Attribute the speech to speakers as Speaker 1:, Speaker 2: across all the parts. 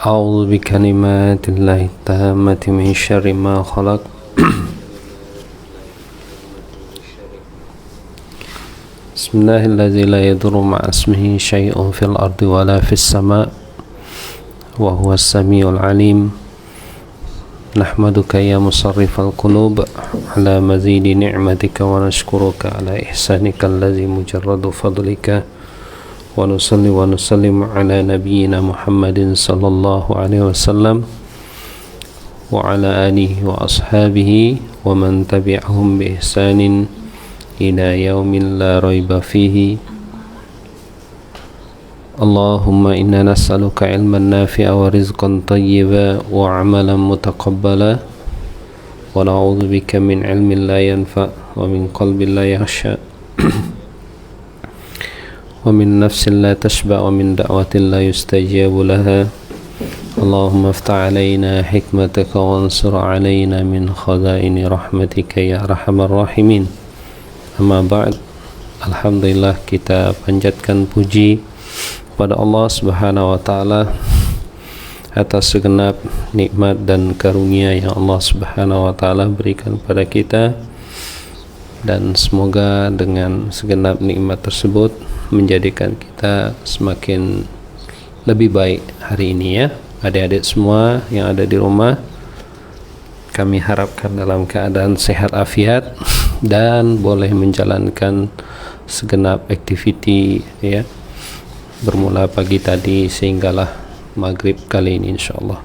Speaker 1: أعوذ بكلمات الله التامة من شر ما خلق بسم الله الذي لا يضر مع اسمه شيء في الأرض ولا في السماء وهو السميع العليم نحمدك يا مصرف القلوب على مزيد نعمتك ونشكرك على إحسانك الذي مجرد فضلك ونصلي ونسلم على نبينا محمد صلى الله عليه وسلم وعلى آله وأصحابه ومن تبعهم بإحسان إلى يوم لا ريب فيه اللهم إنا نسألك علما نافعا ورزقا طيبا وعملا متقبلا ونعوذ بك من علم لا ينفع ومن قلب لا يخشى ومن نفس لا تشبع ومن دعوة لا يستجاب لها اللهم افتح علينا حكمتك وانصر علينا من خزائن رحمتك يا أرحم الراحمين. Amma ba'd. Alhamdulillah, kita panjatkan puji pada Allah Subhanahu wa taala atas segenap nikmat dan karunia yang Allah Subhanahu wa taala berikan pada kita, dan semoga dengan segenap nikmat tersebut menjadikan kita semakin lebih baik hari ini ya. Adik-adik semua yang ada di rumah, kami harapkan dalam keadaan sehat afiat dan boleh menjalankan segenap aktiviti ya, bermula pagi tadi sehinggalah maghrib kali ini insyaallah.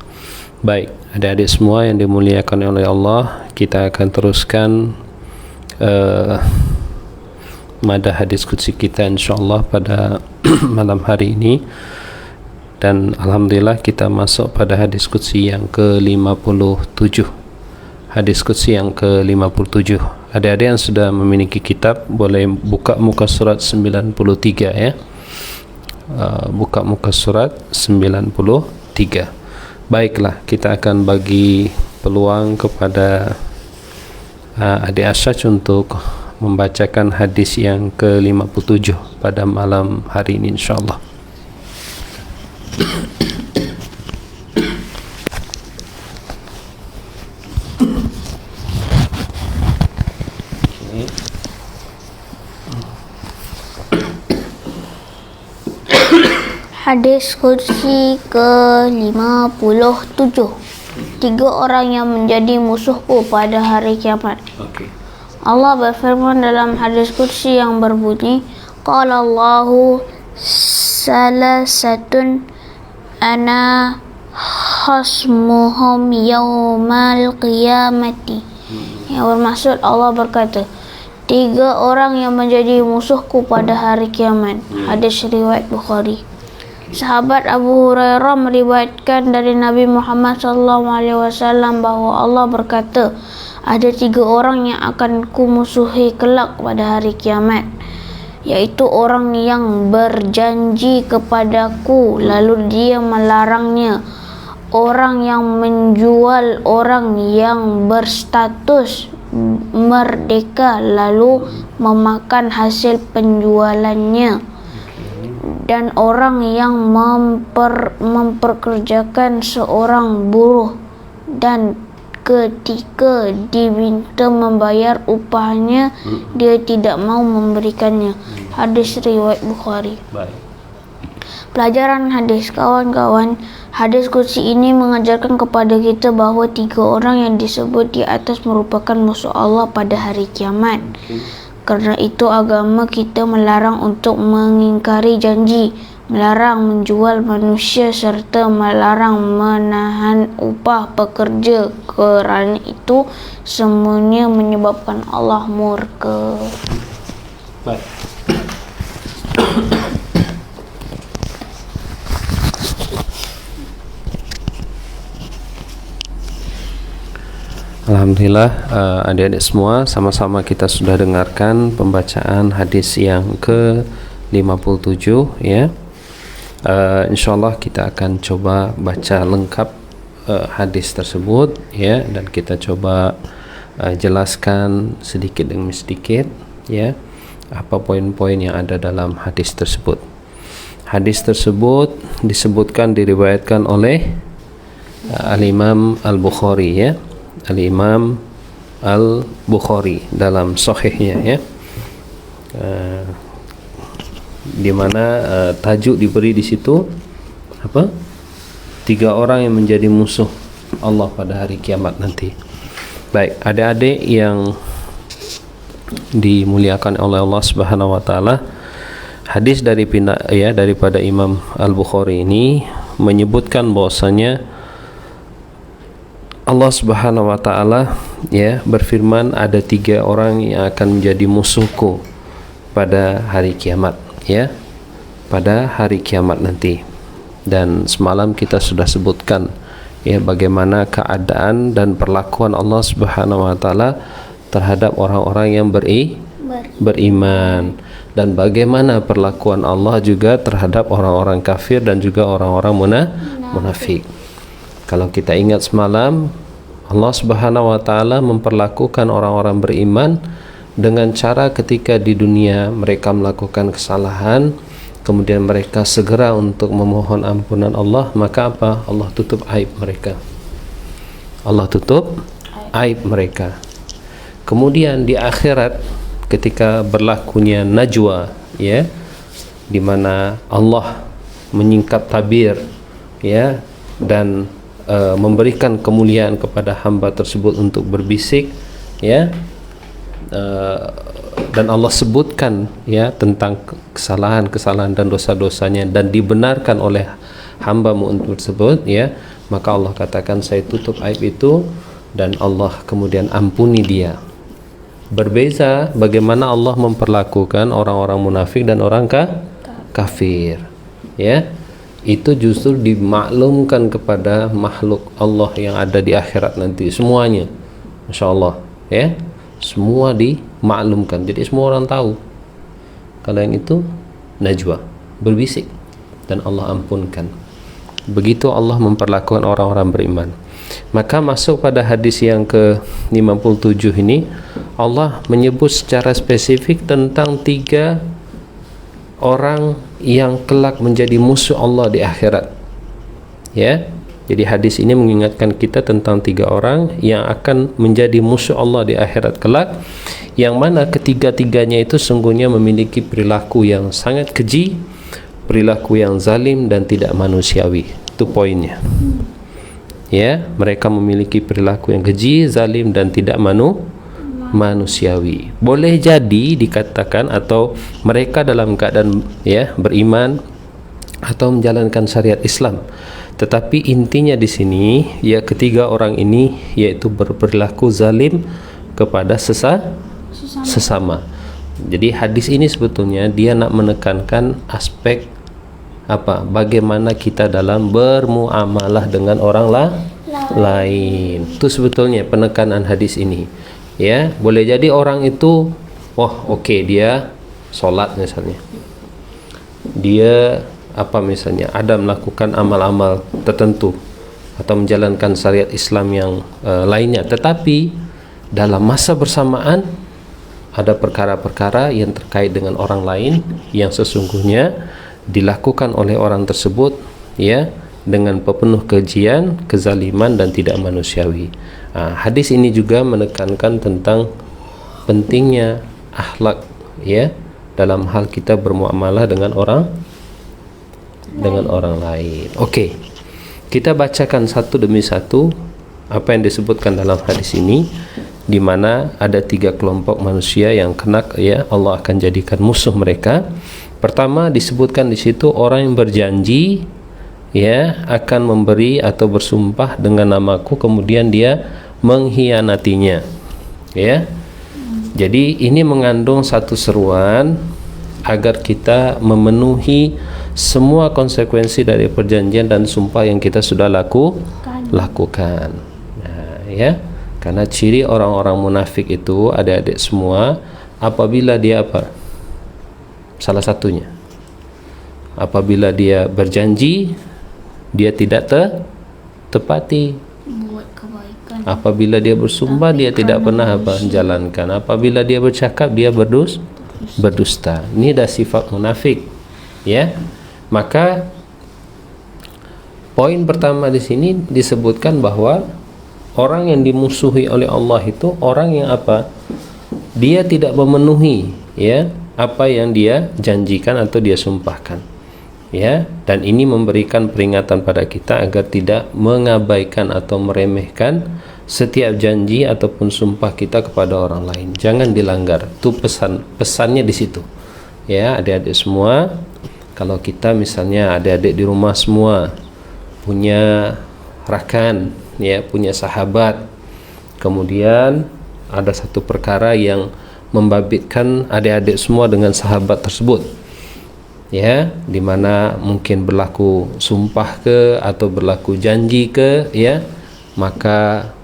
Speaker 1: Baik, adik-adik semua yang dimuliakan oleh Allah, kita akan teruskan madah hadis qudsi kita insyaallah pada malam hari ini, dan alhamdulillah kita masuk pada hadis qudsi yang ke-57. Hadis qudsi yang ke-57. Adik-adik yang sudah memiliki kitab boleh buka muka surat 93 ya. Buka muka surat 93. Baiklah, kita akan bagi peluang kepada adik Asyaj untuk membacakan hadis yang ke-57 pada malam hari ini insyaallah.
Speaker 2: Hadis qudsi ke-57. 3 orang yang menjadi musuhku pada hari kiamat. Allah berfirman dalam hadis qudsi yang berbunyi, qala Allahu salasatun ana khasmuhum yaumal qiyamati. Yang bermaksud Allah berkata, 3 orang yang menjadi musuhku pada hari kiamat. Hadis riwayat Bukhari. Sahabat Abu Hurairah meriwayatkan dari Nabi Muhammad SAW bahwa Allah berkata, ada 3 orang yang akan kumusuhi kelak pada hari kiamat, yaitu orang yang berjanji kepadaku lalu dia melarangnya, orang yang menjual orang yang berstatus merdeka lalu memakan hasil penjualannya, dan orang yang memperkerjakan seorang buruh dan ketika diminta membayar upahnya dia tidak mau memberikannya. Hadis riwayat Bukhari. Pelajaran hadis, kawan-kawan, hadis qudsi ini mengajarkan kepada kita bahawa 3 orang yang disebut di atas merupakan musuh Allah pada hari kiamat. Karena itu agama kita melarang untuk mengingkari janji, melarang menjual manusia serta melarang menahan upah pekerja. Kerana itu semuanya menyebabkan Allah murka.
Speaker 1: Baik. Alhamdulillah, adik-adik semua, sama-sama kita sudah dengarkan pembacaan hadis yang ke-57 ya. InsyaAllah kita akan coba baca lengkap hadis tersebut ya, dan kita coba jelaskan sedikit demi sedikit ya apa poin-poin yang ada dalam hadis tersebut. Hadis tersebut disebutkan, diriwayatkan oleh Al-Imam Al-Bukhari ya. Al-Imam Al-Bukhari dalam sahihnya ya. Di mana tajuk diberi di situ apa? 3 orang yang menjadi musuh Allah pada hari kiamat nanti. Baik, adik-adik yang dimuliakan oleh Allah Subhanahu wa taala, hadis daripada Imam Al-Bukhari ini menyebutkan bahwasanya Allah Subhanahu wa taala ya berfirman, ada 3 orang yang akan menjadi musuhku pada hari kiamat ya, pada hari kiamat nanti. Dan semalam kita sudah sebutkan ya bagaimana keadaan dan perlakuan Allah Subhanahu wa taala terhadap orang-orang yang beriman, dan bagaimana perlakuan Allah juga terhadap orang-orang kafir dan juga orang-orang munafik. Kalau kita ingat semalam, Allah Subhanahu wa taala memperlakukan orang-orang beriman dengan cara ketika di dunia mereka melakukan kesalahan, kemudian mereka segera untuk memohon ampunan Allah, maka apa? Allah tutup aib mereka. Allah tutup aib mereka. Kemudian di akhirat ketika berlakunya najwa ya, di mana Allah menyingkap tabir ya, dan memberikan kemuliaan kepada hamba tersebut untuk berbisik ya, dan Allah sebutkan ya tentang kesalahan-kesalahan dan dosa-dosanya dan dibenarkan oleh hamba-Mu tersebut ya, maka Allah katakan saya tutup aib itu dan Allah kemudian ampuni dia. Berbeza bagaimana Allah memperlakukan orang-orang munafik dan orang kafir ya, itu justru dimaklumkan kepada makhluk Allah yang ada di akhirat nanti semuanya, Masya Allah ya, semua dimaklumkan, jadi semua orang tahu kalau yang itu najwa, berbisik, dan Allah ampunkan. Begitu Allah memperlakukan orang-orang beriman. Maka masuk pada hadis yang ke-57 ini, Allah menyebut secara spesifik tentang 3 orang yang kelak menjadi musuh Allah di akhirat ya. Jadi hadis ini mengingatkan kita tentang 3 orang yang akan menjadi musuh Allah di akhirat kelak, yang mana ketiga-tiganya itu sungguhnya memiliki perilaku yang sangat keji, perilaku yang zalim dan tidak manusiawi. Itu poinnya ya, mereka memiliki perilaku yang keji, zalim dan tidak manusiawi. Boleh jadi dikatakan atau mereka dalam keadaan ya beriman atau menjalankan syariat Islam, tetapi intinya di sini ya ketiga orang ini yaitu berperilaku zalim kepada sesama. Jadi hadis ini sebetulnya dia nak menekankan aspek apa? Bagaimana kita dalam bermuamalah dengan orang lain. Itu sebetulnya penekanan hadis ini. Ya, boleh jadi orang itu dia sholat misalnya. Dia misalnya ada melakukan amal-amal tertentu atau menjalankan syariat Islam yang lainnya, tetapi dalam masa bersamaan ada perkara-perkara yang terkait dengan orang lain yang sesungguhnya dilakukan oleh orang tersebut ya dengan penuh kejian, kezaliman dan tidak manusiawi. Hadis ini juga menekankan tentang pentingnya akhlak ya dalam hal kita bermuamalah dengan orang lain. Oke. Kita bacakan satu demi satu apa yang disebutkan dalam hadis ini, di mana ada 3 kelompok manusia yang kena ya Allah akan jadikan musuh mereka. Pertama disebutkan di situ orang yang berjanji ya akan memberi atau bersumpah dengan namaku, kemudian dia mengkhianatinya ya. Jadi ini mengandung satu seruan agar kita memenuhi semua konsekuensi dari perjanjian dan sumpah yang kita sudah lakukan. Nah, ya, karena ciri orang-orang munafik itu adik-adik semua, apabila dia salah satunya, apabila dia berjanji dia tidak tepati. Apabila dia bersumpah dia tidak pernah menjalankan. Apabila dia bercakap dia berdusta. Ini dah sifat munafik ya. Maka poin pertama di sini disebutkan bahwa orang yang dimusuhi oleh Allah itu orang yang apa? Dia tidak memenuhi ya apa yang dia janjikan atau dia sumpahkan. Ya, dan ini memberikan peringatan pada kita agar tidak mengabaikan atau meremehkan setiap janji ataupun sumpah kita kepada orang lain. Jangan dilanggar. Itu pesannya di situ. Ya, adik-adik semua, kalau kita misalnya adik-adik di rumah semua punya rakan, ya, punya sahabat, kemudian ada satu perkara yang membabitkan adik-adik semua dengan sahabat tersebut, ya, dimana mungkin berlaku sumpah ke atau berlaku janji ke, ya, maka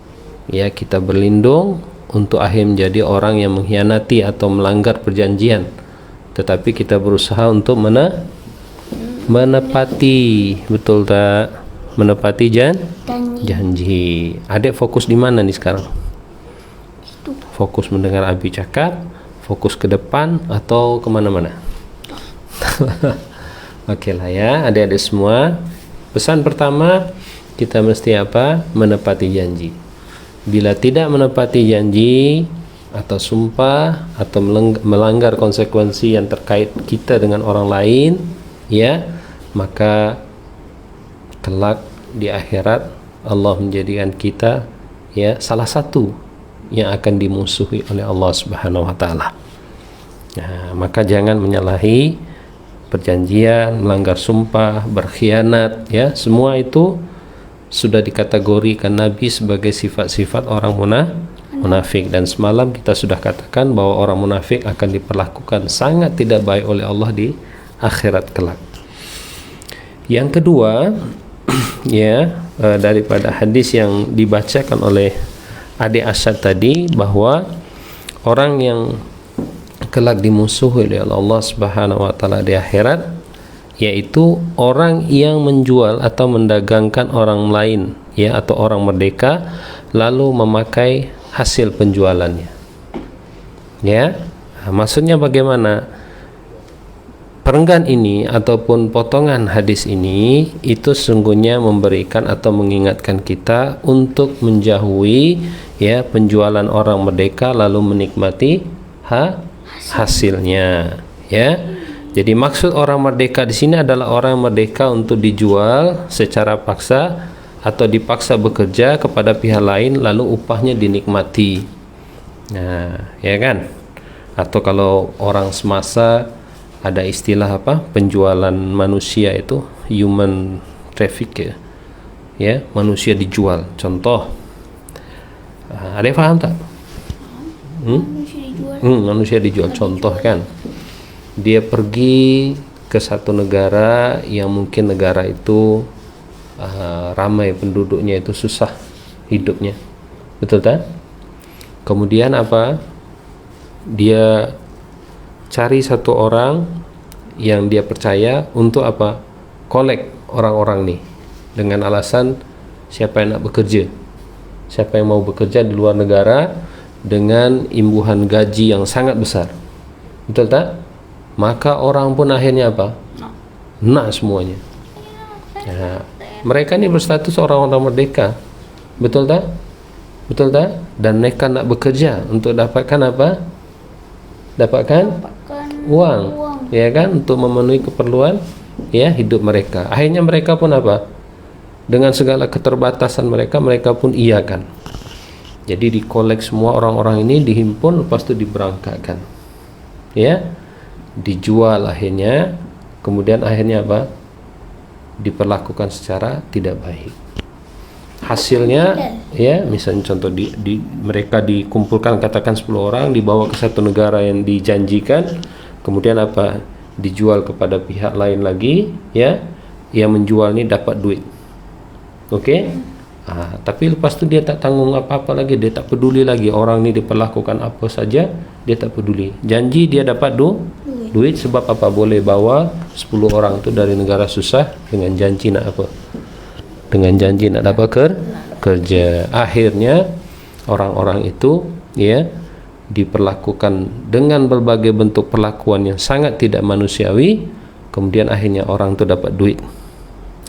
Speaker 1: ya kita berlindung untuk akhir menjadi orang yang mengkhianati atau melanggar perjanjian, tetapi kita berusaha untuk menepati, betul tak? Menepati janji. Adik fokus di mana nih sekarang? Fokus mendengar Abi cakap, fokus ke depan atau kemana-mana? Oke lah ya, adik-adik semua. Pesan pertama, kita mesti apa? Menepati janji. Bila tidak menepati janji atau sumpah atau melanggar konsekuensi yang terkait kita dengan orang lain, ya, maka kelak di akhirat Allah menjadikan kita ya salah satu yang akan dimusuhi oleh Allah Subhanahu wa taala. Nah, maka jangan menyalahi perjanjian, melanggar sumpah, berkhianat, ya, semua itu sudah dikategorikan Nabi sebagai sifat-sifat orang munafik, dan semalam kita sudah katakan bahwa orang munafik akan diperlakukan sangat tidak baik oleh Allah di akhirat kelak. Yang kedua, ya, daripada hadis yang dibacakan oleh adik Asyad tadi, bahwa orang yang kelak dimusuhi oleh Allah Subhanahu wa taala di akhirat yaitu orang yang menjual atau mendagangkan orang lain, ya, atau orang merdeka lalu memakai hasil penjualannya. Ya, maksudnya bagaimana? Perenggan ini ataupun potongan hadis ini itu sesungguhnya memberikan atau mengingatkan kita untuk menjauhi, ya, penjualan orang merdeka lalu menikmati hasilnya, ya. Jadi maksud orang merdeka di sini adalah orang merdeka untuk dijual secara paksa atau dipaksa bekerja kepada pihak lain lalu upahnya dinikmati. Nah, ya kan? Atau kalau orang semasa ada istilah apa? Penjualan manusia itu human traffic, ya, manusia dijual. Contoh, ada yang paham tak? Manusia dijual. Contoh kan, dia pergi ke satu negara yang mungkin negara itu ramai penduduknya, itu susah hidupnya, betul tak? Kemudian apa? Dia cari satu orang yang dia percaya untuk apa? Kolek orang-orang nih dengan alasan siapa yang nak bekerja, siapa yang mau bekerja di luar negara dengan imbuhan gaji yang sangat besar, betul tak? Maka orang pun akhirnya apa? Nak semuanya. Nah, mereka ini berstatus orang-orang merdeka, betul tak? Betul tak? Dan mereka nak bekerja untuk dapatkan apa? Dapatkan uang, ya kan, untuk memenuhi keperluan, ya, hidup mereka. Akhirnya mereka pun apa? Dengan segala keterbatasan mereka pun iakan. Jadi dikolek semua orang-orang ini, dihimpun, lepas itu diberangkatkan, ya, dijual akhirnya. Kemudian akhirnya apa? Diperlakukan secara tidak baik. Hasilnya, ya, misalnya contoh mereka dikumpulkan, katakan 10 orang, dibawa ke satu negara yang dijanjikan, kemudian apa? Dijual kepada pihak lain lagi, ya, yang menjual ini dapat duit. Oke? Tapi lepas itu dia tak tanggung apa-apa lagi, dia tak peduli lagi orang ini diperlakukan apa saja, dia tak peduli. Janji dia dapat duit, sebab apa? Boleh bawa 10 orang itu dari negara susah dengan janji nak apa? Dengan janji nak dapat kerja. Akhirnya orang-orang itu, ya, diperlakukan dengan berbagai bentuk perlakuan yang sangat tidak manusiawi. Kemudian akhirnya orang itu dapat duit.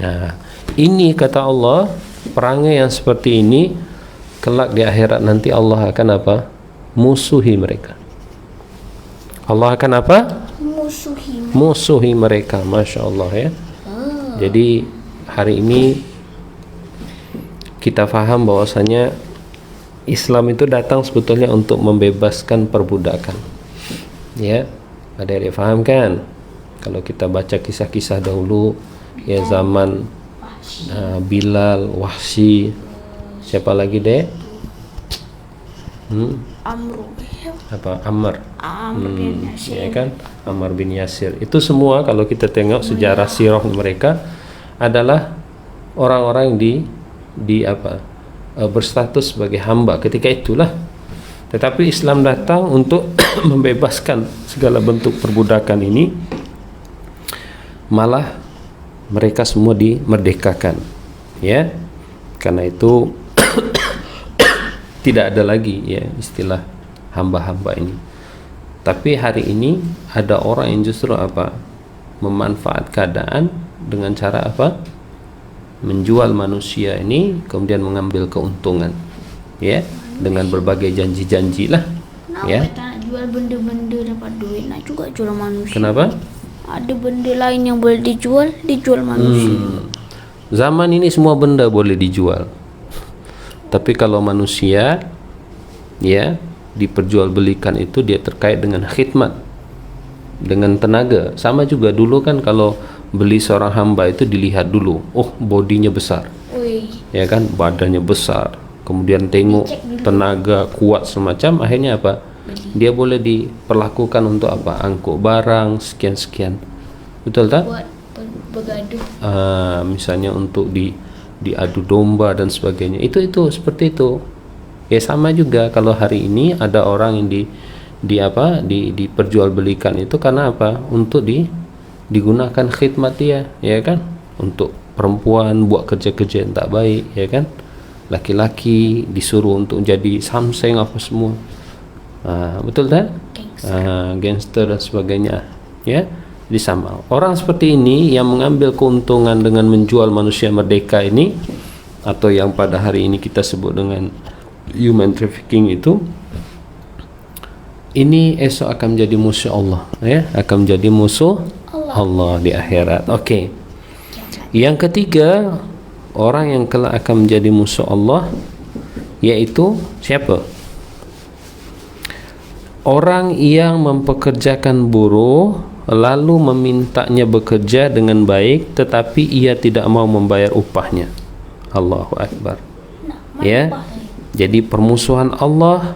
Speaker 1: Nah, Ini kata Allah, perangai yang seperti ini kelak di akhirat nanti Allah akan apa? Musuhi mereka. Allah akan apa? Musuhi mereka. Masya Allah ya. Jadi hari ini kita faham bahwasanya Islam itu datang sebetulnya untuk membebaskan perbudakan. Ya, ada yang faham kan? Kalau kita baca kisah-kisah dahulu, ya zaman Bilal, Wahsy, siapa lagi deh? Ammar bin Yasir. Ya kan? Ammar bin Yasir. Itu semua kalau kita tengok sejarah sirah mereka adalah orang-orang yang berstatus sebagai hamba ketika itulah. Tetapi Islam datang untuk membebaskan segala bentuk perbudakan ini, malah mereka semua dimerdekakan, ya. Karena itu tidak ada lagi ya istilah hamba-hamba ini. Tapi hari ini ada orang yang justru apa? Memanfaat keadaan dengan cara apa? Menjual manusia ini kemudian mengambil keuntungan, ya, dengan berbagai janji-janji lah. Ya.
Speaker 2: Tak jual benda-benda dapat duit, nak juga jual manusia.
Speaker 1: Kenapa?
Speaker 2: Ada benda lain yang boleh dijual manusia.
Speaker 1: Zaman ini semua benda boleh dijual. Tapi kalau manusia, ya, diperjualbelikan itu dia terkait dengan khidmat, dengan tenaga. Sama juga dulu kan kalau beli seorang hamba itu dilihat dulu, oh bodinya besar, ya kan, badannya besar, kemudian tengok tenaga kuat semacam, akhirnya apa? Dia boleh diperlakukan untuk apa? Angkut barang sekian-sekian, betul tak?
Speaker 2: Buat bergaduh.
Speaker 1: Misalnya untuk diadu domba dan sebagainya. Itu seperti itu. Ya sama juga kalau hari ini ada orang yang diperjualbelikan itu karena apa? Untuk digunakan khidmat dia, ya kan? Untuk perempuan buat kerja-kerja yang tak baik, ya kan? Laki-laki disuruh untuk jadi samseng apa semua. Betul tak? Gangster dan sebagainya, ya. Jadi sama. Orang seperti ini yang mengambil keuntungan dengan menjual manusia merdeka ini, atau yang pada hari ini kita sebut dengan human trafficking itu, ini esok akan menjadi musuh Allah, ya, akan menjadi musuh Allah di akhirat. Oke. Yang ketiga, orang yang kelak akan menjadi musuh Allah yaitu siapa? Orang yang mempekerjakan buruh lalu memintanya bekerja dengan baik tetapi ia tidak mau membayar upahnya. Allahu Akbar. Ya. Jadi permusuhan Allah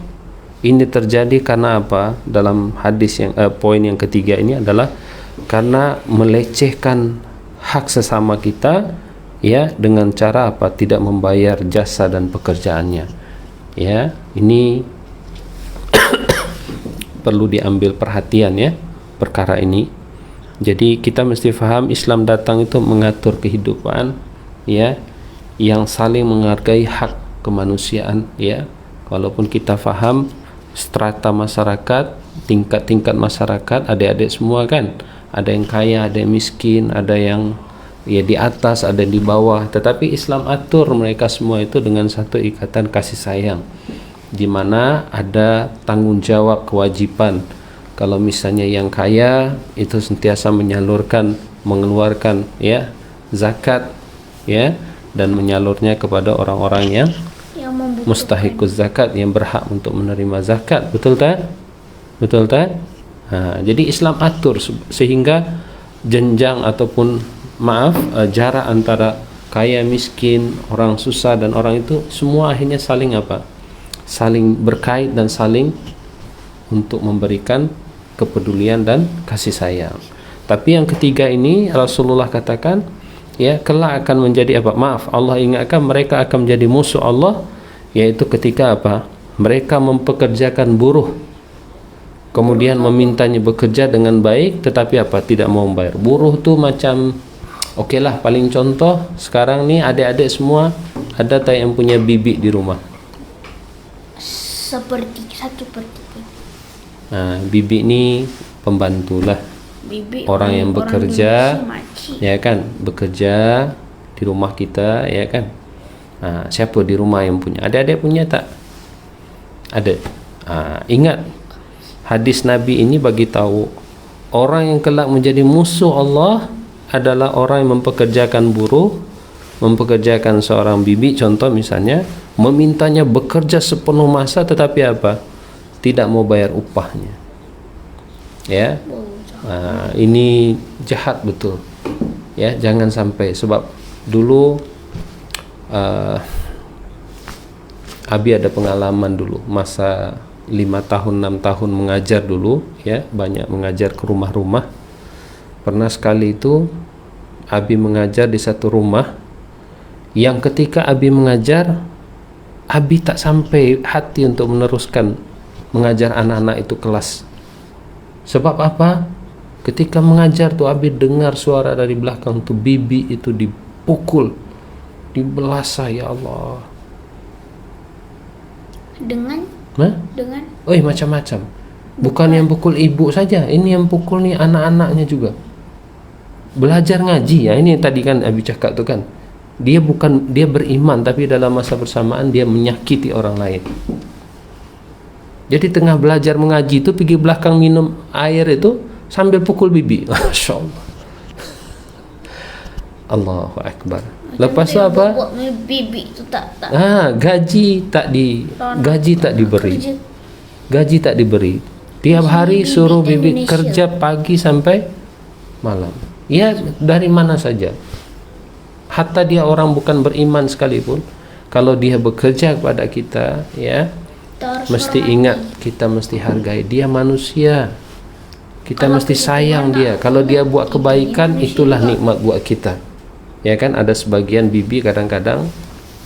Speaker 1: ini terjadi karena apa? Dalam hadis yang poin yang ketiga ini adalah karena melecehkan hak sesama kita, ya, dengan cara apa? Tidak membayar jasa dan pekerjaannya. Ya, ini perlu diambil perhatian, ya, perkara ini. Jadi kita mesti faham Islam datang itu mengatur kehidupan, ya, yang saling menghargai hak kemanusiaan, ya. Walaupun kita faham strata masyarakat, tingkat-tingkat masyarakat, adik-adik semua kan, ada yang kaya, ada yang miskin, ada yang ya di atas, ada yang di bawah, tetapi Islam atur mereka semua itu dengan satu ikatan kasih sayang, di mana ada tanggung jawab kewajiban. Kalau misalnya yang kaya itu sentiasa menyalurkan, mengeluarkan, ya, zakat, ya, dan menyalurnya kepada orang-orang yang mustahiquz zakat, yang berhak untuk menerima zakat, betul tak? Betul tak? Jadi Islam atur sehingga jenjang ataupun jarak antara kaya miskin, orang susah dan orang itu semua akhirnya saling apa? Saling berkait dan saling untuk memberikan kepedulian dan kasih sayang. Tapi yang ketiga ini Rasulullah katakan, ya, kelak akan menjadi apa? Allah ingatkan mereka akan menjadi musuh Allah, yaitu ketika apa? Mereka mempekerjakan buruh, kemudian memintanya bekerja dengan baik, tetapi apa? Tidak mau membayar. Buruh tuh macam, okeylah, paling contoh sekarang nih adik-adik semua ada tak yang punya bibik di rumah?
Speaker 2: Satu per tiga.
Speaker 1: Bibik ni pembantulah.
Speaker 2: Bibik
Speaker 1: orang yang bekerja, ya kan, bekerja di rumah kita, ya kan? Siapa di rumah yang punya? Adik-adik punya tak? Ada. Ingat hadis Nabi ini bagi tahu orang yang kelak menjadi musuh Allah adalah orang yang mempekerjakan buruh, mempekerjakan seorang bibi, contoh misalnya memintanya bekerja sepenuh masa tetapi apa? Tidak mau bayar upahnya. Ya. Ini jahat betul. Ya, jangan sampai, sebab dulu Abi ada pengalaman dulu masa 5 tahun 6 tahun mengajar dulu, ya, banyak mengajar ke rumah-rumah. Pernah sekali itu Abi mengajar di satu rumah yang ketika Abi mengajar, Abi tak sampai hati untuk meneruskan mengajar anak-anak itu kelas. Sebab apa? Ketika mengajar tuh Abi dengar suara dari belakang tuh bibi itu dipukul, dibelasah, ya Allah. Dengan? Macam-macam. Bukan yang pukul ibu saja, ini yang pukul nih anak-anaknya juga. Belajar ngaji, ya ini tadi kan Abi cakap tuh kan. Dia beriman tapi dalam masa bersamaan dia menyakiti orang lain. Jadi tengah belajar mengaji itu pergi belakang minum air itu sambil pukul bibi. Masya Allah. Allahu Akbar. Lepas tu apa?
Speaker 2: Bibi itu tak.
Speaker 1: Gaji tak diberi. Gaji tak diberi. Tiap hari suruh bibi kerja pagi sampai malam. Ya, dari mana saja. Hatta dia orang bukan beriman sekalipun, kalau dia bekerja kepada kita, ya, mesti ingat kita mesti hargai dia, manusia. Kita mesti sayang dia. Kalau dia buat kebaikan, itulah nikmat buat kita. Ya kan, ada sebagian bibi kadang-kadang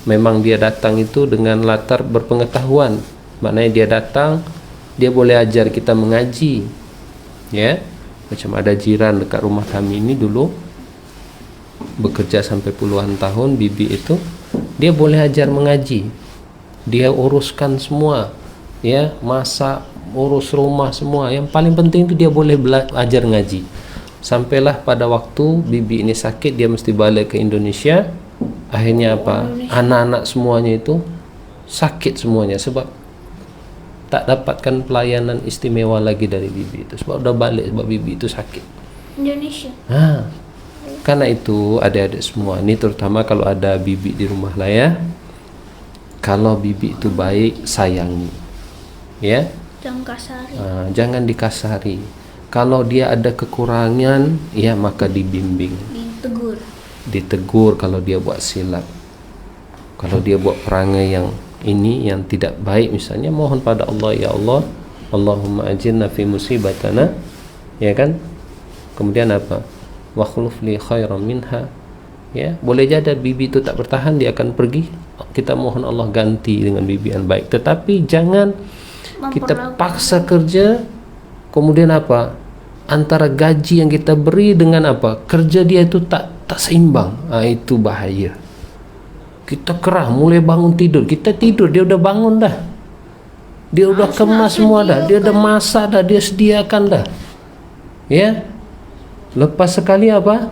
Speaker 1: memang dia datang itu dengan latar berpengetahuan. Maknanya dia datang, dia boleh ajar kita mengaji. Ya. Macam ada jiran dekat rumah kami ini dulu bekerja sampai puluhan tahun, bibi itu dia boleh ajar mengaji. Dia uruskan semua, ya, masak, urus rumah semua. Yang paling penting itu dia boleh belajar ngaji. Sampailah pada waktu bibi ini sakit, dia mesti balik ke Indonesia. Akhirnya apa? Anak-anak semuanya itu sakit semuanya sebab tak dapatkan pelayanan istimewa lagi dari bibi itu. Sebab udah balik, sebab bibi itu sakit. Indonesia. Karena itu adik-adik semua, ini terutama kalau ada bibi di rumah lah ya. Kalau bibi itu baik, sayangi. Ya.
Speaker 2: Jangan kasari.
Speaker 1: Jangan dikasari. Kalau dia ada kekurangan, ya maka dibimbing. Ditegur kalau dia buat silap. Kalau dia buat perangai yang yang tidak baik misalnya, mohon pada Allah, ya Allah, Allahumma ajirna fi musibatana, ya kan? Kemudian apa? Wa khuluf li khairan minha. Ya, boleh jadi bibi itu tak bertahan, dia akan pergi. Kita mohon Allah ganti dengan bibi yang baik. Tetapi jangan kita paksa kerja, kemudian apa? Antara gaji yang kita beri dengan apa? Kerja dia itu tak seimbang. Itu bahaya. Kita kerah, mulai bangun tidur, kita tidur, dia udah bangun dah, dia udah kemas semua dah, dia udah masak dah, dia sediakan dah, ya. Lepas sekali apa?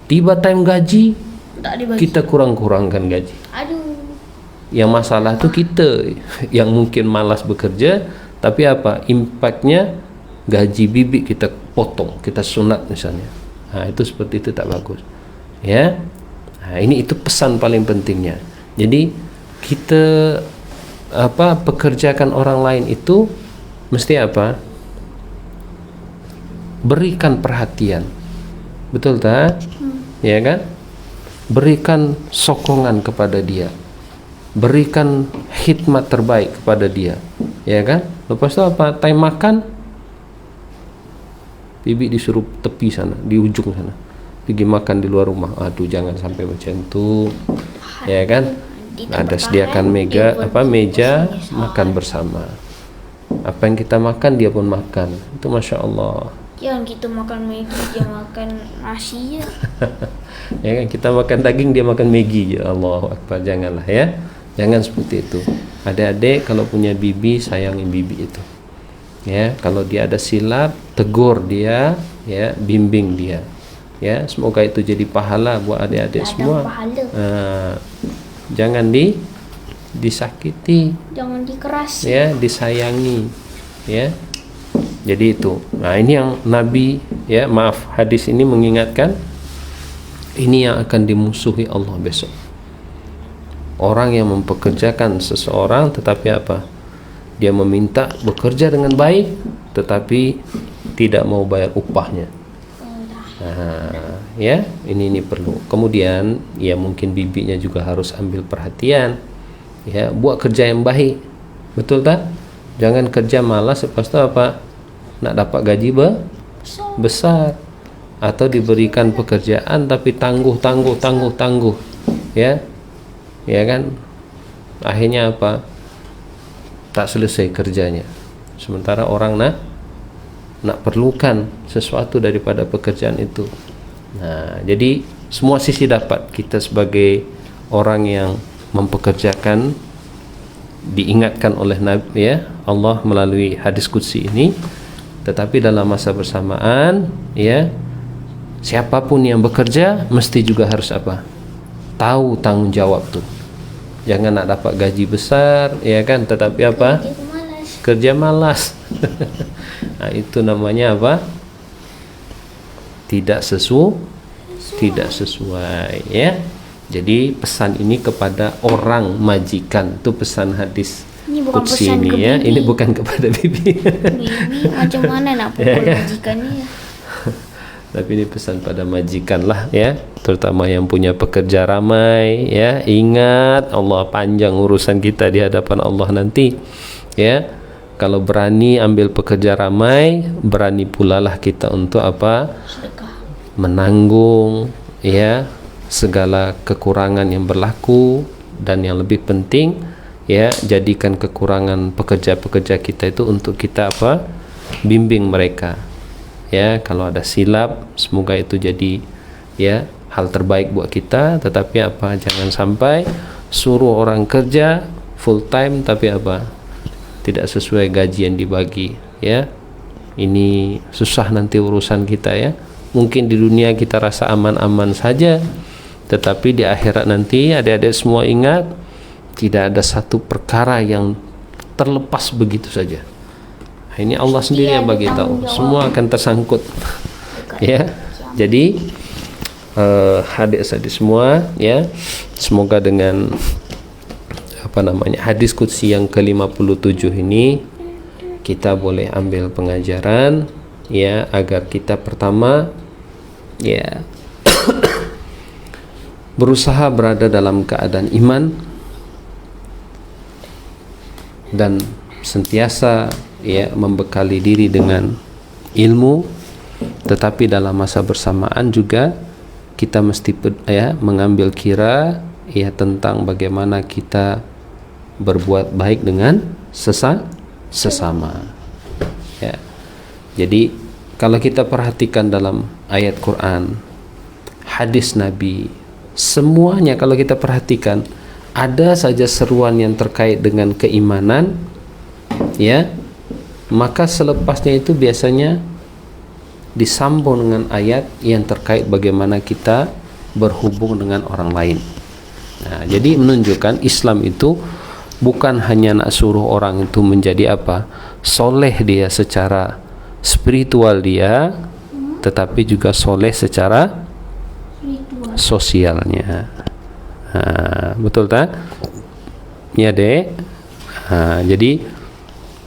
Speaker 1: Tiba time gaji, kita kurang-kurangkan gaji. Yang masalah tu kita yang mungkin malas bekerja, tapi apa? Impactnya gaji bibi kita potong, kita sunat misalnya. Itu seperti itu tak bagus, ya. Ini itu pesan paling pentingnya. Jadi kita pekerjakan orang lain itu mesti apa? Berikan perhatian. Betul tak? Ya kan? Berikan sokongan kepada dia. Berikan khidmat terbaik kepada dia. Ya kan? Lepas itu apa? Time makan, bibi disuruh tepi sana, di ujung sana, pergi makan di luar rumah. Aduh, jangan sampai macam tu, ya kan? Ada sediakan meja makan bersama. Apa yang kita makan dia pun makan. Itu masya Allah.
Speaker 2: Yang kita makan Maggi, dia makan nasi ya.
Speaker 1: Ya kan, kita makan daging, dia makan Maggi je. Allahu Akbar. Janganlah ya. Jangan seperti itu. Adik-adik kalau punya bibi, sayangi bibi itu. Ya, kalau dia ada silap, tegur dia, ya, bimbing dia. Ya, semoga itu jadi pahala buat adik-adik semua.
Speaker 2: Pahala.
Speaker 1: Jangan disakiti,
Speaker 2: Jangan dikerasi.
Speaker 1: ya, disayangi, ya. Jadi itu. Nah, ini yang Nabi, ya, maaf, hadis ini mengingatkan ini yang akan dimusuhi Allah besok. Orang yang mempekerjakan seseorang tetapi apa? Dia meminta bekerja dengan baik tetapi tidak mau bayar upahnya. Nah, ya, ini perlu. Kemudian ya mungkin bibinya juga harus ambil perhatian. Ya, buat kerja yang baik. Betul tak? Jangan kerja malas lepas itu apa? Nak dapat gaji besar atau diberikan pekerjaan tapi tangguh. Ya. Ya kan? Akhirnya apa? Tak selesai kerjanya. Sementara orang nak perlukan sesuatu daripada pekerjaan itu. Nah, jadi semua sisi dapat. Kita sebagai orang yang mempekerjakan diingatkan oleh Nabi, ya, Allah melalui hadis qudsi ini. Tetapi dalam masa bersamaan, ya, siapapun yang bekerja mesti juga harus apa? Tahu tanggung jawab tuh. Jangan nak dapat gaji besar, ya kan, tetapi apa? Kerja malas. Nah, itu namanya apa? Tidak sesuai, ya. Jadi pesan ini kepada orang majikan, itu pesan hadis qudsi ini, ya. Ini bukan kepada bibi.
Speaker 2: Bibi macam mana nak pukul majikannya?
Speaker 1: Tapi ini pesan pada majikan lah, ya, terutama yang punya pekerja ramai, ya. Ingat, Allah panjang urusan kita di hadapan Allah nanti, ya. Kalau berani ambil pekerja ramai, berani pula lah kita untuk apa? Menanggung, ya, segala kekurangan yang berlaku. Dan yang lebih penting, ya, jadikan kekurangan pekerja-pekerja kita itu untuk kita apa? Bimbing mereka. Ya, kalau ada silap, semoga itu jadi, ya, hal terbaik buat kita. Tetapi apa? Jangan sampai suruh orang kerja full time tapi apa? Tidak sesuai gaji yang dibagi, ya. Ini susah nanti urusan kita, ya. Mungkin di dunia kita rasa aman-aman saja, tetapi di akhirat nanti adik-adik semua ingat, tidak ada satu perkara yang terlepas begitu saja. Ini Allah sendiri yang bagi tahu. Semua akan tersangkut. Ya. Jadi adik-adik semua, ya, semoga dengan hadis qudsi yang ke-57 ini kita boleh ambil pengajaran, ya, agar kita pertama, ya, berusaha berada dalam keadaan iman dan sentiasa, ya, membekali diri dengan ilmu, tetapi dalam masa bersamaan juga kita mesti, ya, mengambil kira, ya, tentang bagaimana kita berbuat baik dengan sesama, ya. Jadi kalau kita perhatikan dalam ayat Quran, hadis Nabi, semuanya kalau kita perhatikan ada saja seruan yang terkait dengan keimanan, ya, maka selepasnya itu biasanya disambung dengan ayat yang terkait bagaimana kita berhubung dengan orang lain. Nah, jadi menunjukkan Islam itu bukan hanya nak suruh orang itu menjadi apa? Soleh dia secara spiritual dia, tetapi juga soleh secara sosialnya. Betul tak? Ya, Dek. Jadi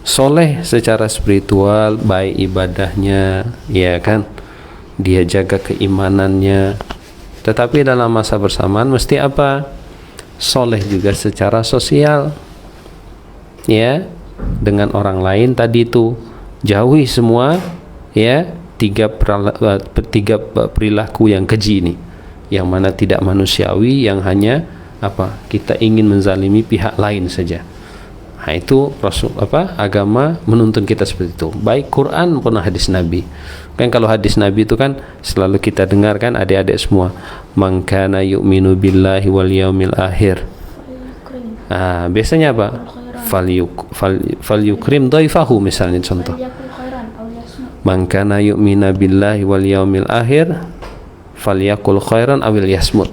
Speaker 1: soleh secara spiritual, baik ibadahnya, ya kan, dia jaga keimanannya, tetapi dalam masa bersamaan mesti apa? Soleh juga secara sosial, ya, dengan orang lain. Tadi itu jauhi semua, ya, tiga perilaku yang keji ini, yang mana tidak manusiawi, yang hanya apa? Kita ingin menzalimi pihak lain saja. Nah, itu agama menuntun kita seperti itu, baik Quran maupun hadis Nabi. Kan kalau hadis Nabi itu kan selalu kita dengarkan adik-adik semua, man kana yu'minu billahi wal yaumil akhir. Biasanya apa? Falyukrim dhaifahu, misalnya contoh. Man kana yu'minu billahi wal yaumil akhir falyakul khairan awil yasmut.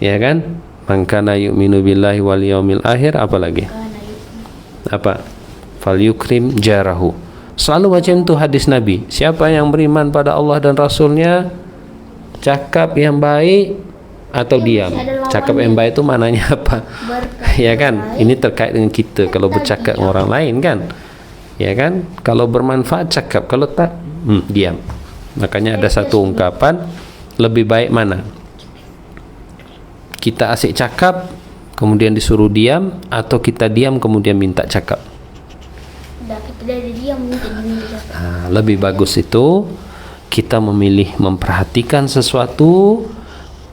Speaker 1: Ya kan? Man kana yu'minu billahi wal yaumil akhir, apa lagi? Apa? Falyukrim jarahu. Selalu macam tu hadis Nabi. Siapa yang beriman pada Allah dan Rasulnya, cakap yang baik atau diam. Cakap yang baik itu maknanya apa? Ya kan? Ini terkait dengan kita kalau bercakap dengan orang lain kan? Ya kan? Kalau bermanfaat cakap, kalau tak diam. Makanya ada satu ungkapan, lebih baik mana? Kita asyik cakap kemudian disuruh diam, atau kita diam kemudian minta cakap? Lebih bagus itu kita memilih memperhatikan sesuatu,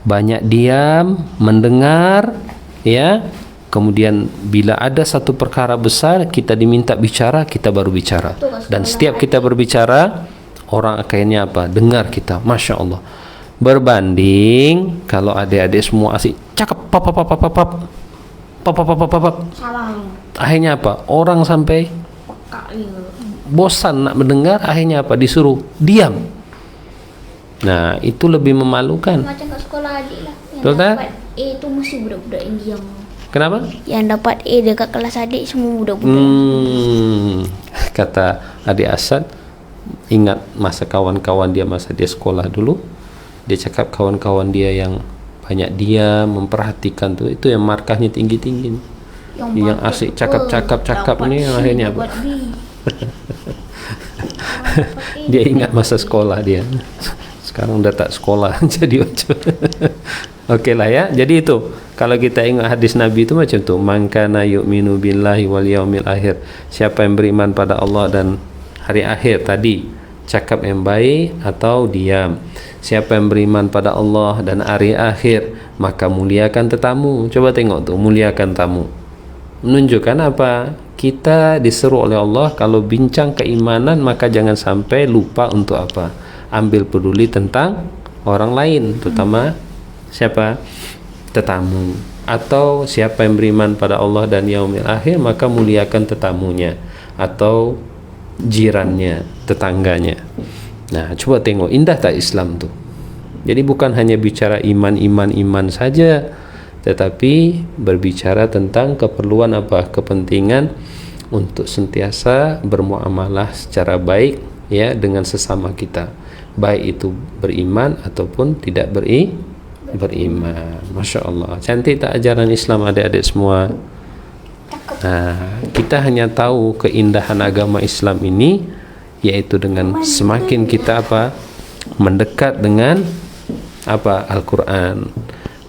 Speaker 1: banyak diam, mendengar, ya. Kemudian bila ada satu perkara besar kita diminta bicara, kita baru bicara. Dan setiap kita berbicara, orang akhirnya apa? Dengar kita. Masya Allah. Berbanding kalau adik-adik semua asik cakap pap. Akhirnya apa? Orang sampai bosan nak mendengar, akhirnya apa? Disuruh diam. Nah, itu lebih memalukan.
Speaker 2: Macam kat sekolah adik lah.
Speaker 1: Betul tak?
Speaker 2: A tu mesti budak-budak yang diam.
Speaker 1: Kenapa?
Speaker 2: Yang dapat A dekat kelas adik semua budak-budak.
Speaker 1: Kata adik Asad, ingat masa kawan-kawan dia, masa dia sekolah dulu, dia cakap kawan-kawan dia yang banyak dia memperhatikan tu, itu yang markahnya tinggi-tinggi. Yang asik cakap ni yang akhirnya apa? Dia ingat masa sekolah dia. Sekarang dah tak sekolah jadi macam. Okey lah ya. Jadi itu, kalau kita ingat hadis Nabi itu macam tu, man kana yu'minu billahi wal yaumil akhir. Siapa yang beriman pada Allah dan hari akhir tadi, cakap yang baik atau diam. Siapa yang beriman pada Allah dan hari akhir, maka muliakan tetamu. Coba tengok tu, muliakan tamu. Menunjukkan apa? Kita diseru oleh Allah kalau bincang keimanan, maka jangan sampai lupa untuk apa? Ambil peduli tentang orang lain, terutama siapa? Tetamu. Atau siapa yang beriman pada Allah dan yaumil akhir, maka muliakan tetamunya atau jirannya, tetangganya. Nah, coba tengok, indah tak Islam tu? Jadi bukan hanya bicara iman saja, tetapi berbicara tentang keperluan apa? Kepentingan untuk sentiasa bermuamalah secara baik ya dengan sesama kita, baik itu beriman ataupun tidak beriman. Masya Allah, cantik tak ajaran Islam adik-adik semua? Nah, kita hanya tahu keindahan agama Islam ini yaitu dengan semakin kita apa? Mendekat dengan apa? Al-Quran,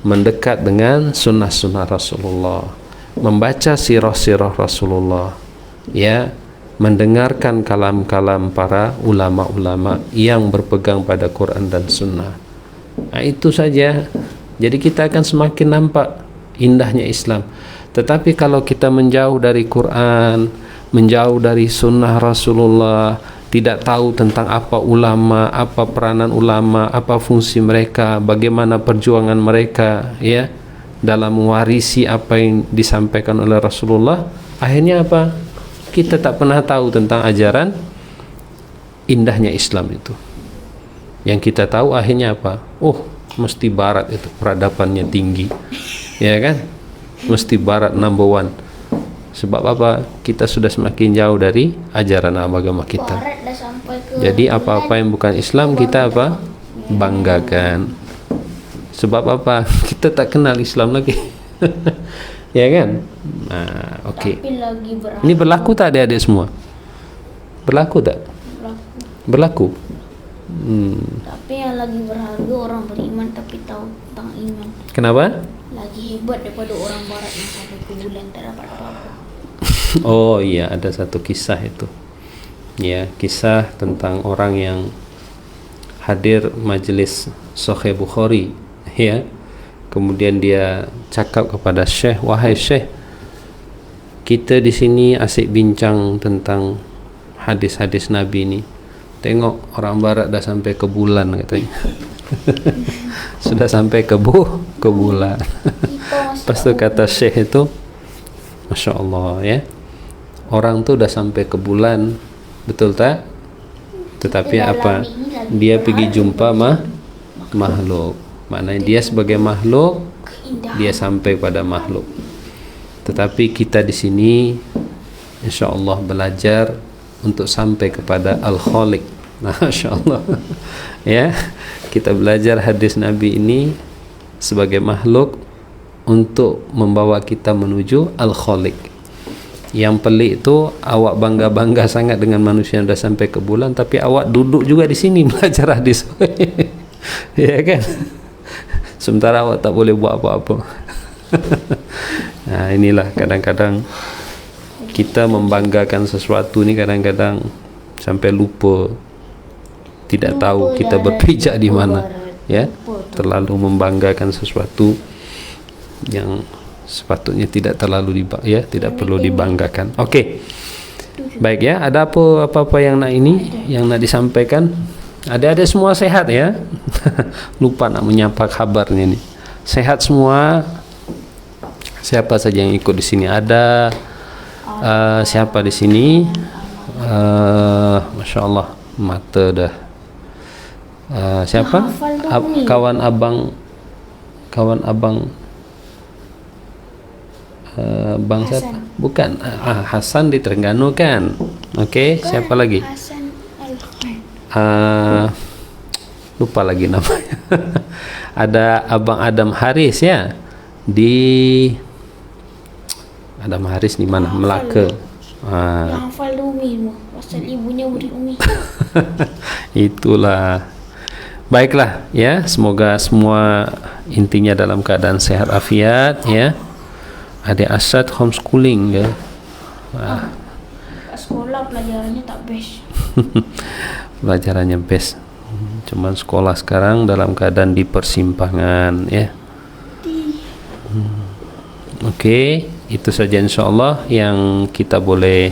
Speaker 1: mendekat dengan sunnah-sunnah Rasulullah, membaca sirah-sirah Rasulullah, ya, mendengarkan kalam-kalam para ulama-ulama yang berpegang pada Quran dan sunnah. Nah, itu saja. Jadi kita akan semakin nampak indahnya Islam. Tetapi kalau kita menjauh dari Quran, menjauh dari sunnah Rasulullah, tidak tahu tentang apa ulama, apa peranan ulama, apa fungsi mereka, bagaimana perjuangan mereka ya dalam mewarisi apa yang disampaikan oleh Rasulullah, akhirnya apa? Kita tak pernah tahu tentang ajaran indahnya Islam itu. Yang kita tahu akhirnya apa? Oh, mesti barat itu peradabannya tinggi. Ya kan? Mesti barat number one. Sebab apa? Kita sudah semakin jauh dari ajaran agama kita. Jadi apa-apa yang bukan Islam kita apa? Banggakan. Sebab apa? Kita tak kenal Islam lagi. Ya kan? Nah, okey. Ini berlaku tak adik-adik semua? Berlaku tak? Berlaku.
Speaker 2: Tapi yang lagi berharga orang beriman tapi tahu tentang iman.
Speaker 1: Kenapa?
Speaker 2: Lagi hebat daripada orang barat yang sampai ke bulan tak dapat apa-apa.
Speaker 1: Oh iya, ada satu kisah itu. Ya, kisah tentang orang yang hadir majelis Sahih Bukhari, ya. Kemudian dia cakap kepada Syekh, "Wahai Syekh, kita di sini asyik bincang tentang hadis-hadis Nabi ni. Tengok orang barat dah sampai ke bulan," katanya. Sudah sampai ke bulan. Lepas tu kata Syekh itu, Masya Allah ya, orang tu dah sampai ke bulan, betul tak? Tetapi apa? Dia pergi jumpa makhluk. Maknanya dia sebagai makhluk, dia sampai pada makhluk. Tetapi kita di sini insyaallah belajar untuk sampai kepada Al-Khaliq. Masyaallah. Ya, kita belajar hadis Nabi ini sebagai makhluk untuk membawa kita menuju Al-Khaliq. Yang pelik itu awak bangga-bangga sangat dengan manusia yang sudah sampai ke bulan, tapi awak duduk juga di sini belajar hadis. Ya kan? Sementara awak tak boleh buat apa-apa. Nah, inilah kadang-kadang kita membanggakan sesuatu ni kadang-kadang sampai lupa, tidak tahu kita berpijak di mana. Ya, terlalu membanggakan sesuatu yang sepatutnya tidak terlalu tidak perlu dibanggakan. Okey. Baik ya, ada apa-apa yang nak disampaikan? Adik-adik semua sehat ya? Lupa nak menyapa kabarnya ni. Sehat semua? Siapa saja yang ikut di sini? Ada siapa di sini? Masya-Allah, mata dah. Siapa? Kawan abang Bang siapa? Bukan. Hasan di Terengganu kan? Okey, siapa lagi?
Speaker 2: Hasan Al-Khan.
Speaker 1: Lupa lagi namanya. Ada Abang Adam Haris ya. Adam Haris di mana? Melaka.
Speaker 2: Yang hafal Umi semua. Pasal ibunya murid Umi.
Speaker 1: Itulah. Baiklah ya, semoga semua intinya dalam keadaan sehat afiat ya. Adik Asad homeschooling ya.
Speaker 2: Sekolah pelajarannya tak best.
Speaker 1: Pelajarannya best. Cuman sekolah sekarang dalam keadaan di persimpangan ya. Okey, itu saja insyaallah yang kita boleh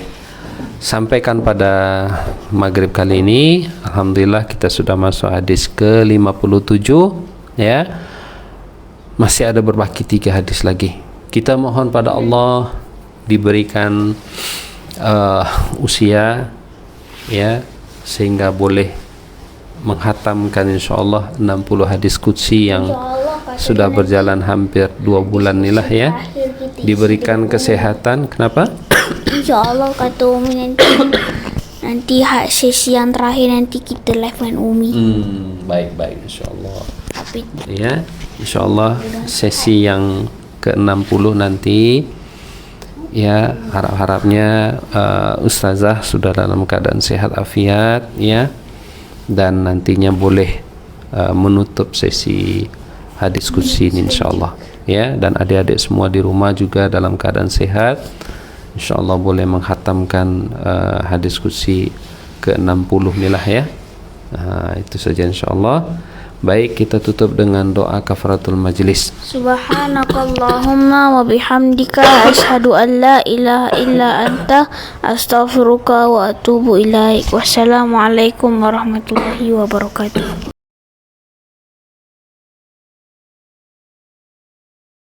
Speaker 1: sampaikan pada maghrib kali ini. Alhamdulillah kita sudah masuk hadis ke-57 ya. Masih ada berbaki 3 hadis lagi. Kita mohon pada Allah diberikan usia ya, sehingga boleh menghatamkan insyaallah 60 hadis qudsi yang sudah berjalan hampir 2 bulan inilah ya. Diberikan kesehatan. Kenapa?
Speaker 2: InsyaAllah kata Umi nanti sesi yang terakhir nanti kita live dengan Umi.
Speaker 1: Baik insyaallah.
Speaker 2: Tapi
Speaker 1: Ya, insyaallah sesi yang ke-60 nanti ya, harap-harapnya ustazah sudah dalam keadaan sehat afiat ya, dan nantinya boleh menutup sesi hadis qudsi ini insyaallah ya. Dan adik-adik semua di rumah juga dalam keadaan sehat, insyaallah boleh menghatamkan hadis qudsi ke-60 inilah ya. Itu saja insyaallah. Baik, kita tutup dengan doa kafaratul majlis.
Speaker 2: Subhanakallahumma wa bihamdika asyhadu an la ilaha illa anta astaghfiruka wa atubu ilaik. Wassalamualaikum warahmatullahi wabarakatuh.